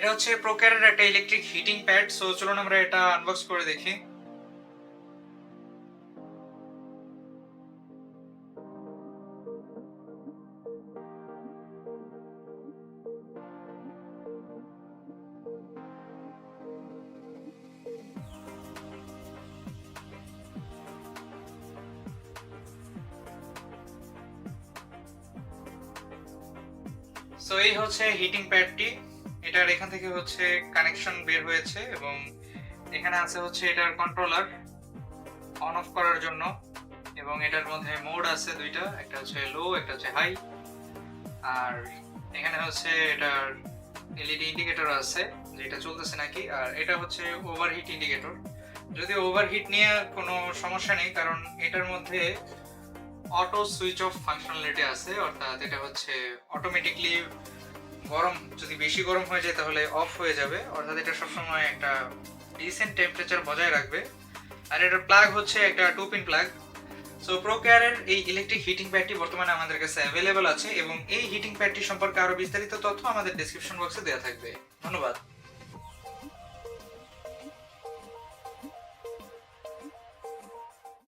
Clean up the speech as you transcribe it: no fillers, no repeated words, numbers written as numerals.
এটা হচ্ছে প্রোকেয়ারের একটা ইলেকট্রিক হিটিং প্যাড। সো চলুন আমরা এটা আনবক্স করে দেখি। সো এই হচ্ছে হিটিং প্যাডটি। এটার এখান থেকে হচ্ছে কানেকশন বের হয়েছে এবং এখানে আছে হচ্ছে এটার কন্ট্রোলার অন অফ করার জন্য, এবং এটার মধ্যে মোড আছে দুইটা, একটা হচ্ছে লো, একটা হচ্ছে হাই। আর এখানে হচ্ছে এটার এলইডি ইন্ডিকেটর আছে যেটা চলতেছে নাকি, আর এটা হচ্ছে ওভারহিট ইন্ডিকেটর। যদি ওভারহিট নিয়ে কোনো সমস্যা নেই, কারণ এটার মধ্যে অটো সুইচ অফ ফাংশনালিটি আছে, অর্থাৎ এটা হচ্ছে অটোমেটিকলি গরম, যদি বেশি গরম হয়ে যায় তাহলে অফ হয়ে যাবে, অর্থাৎ এটা সবসময় একটা ডিসেন্ট টেম্পারেচার বজায় রাখবে। আর এটার প্লাগ হচ্ছে একটা 2 পিন প্লাগ। সো প্রোকেয়ারের এই ইলেকট্রিক হিটিং প্যাডটি বর্তমানে আমাদের কাছে অ্যাভেলেবল আছে, এবং এই হিটিং প্যাডটি সম্পর্কে আরো বিস্তারিত তথ্য আমাদের ডেসক্রিপশন বক্সে দেওয়া থাকবে। ধন্যবাদ।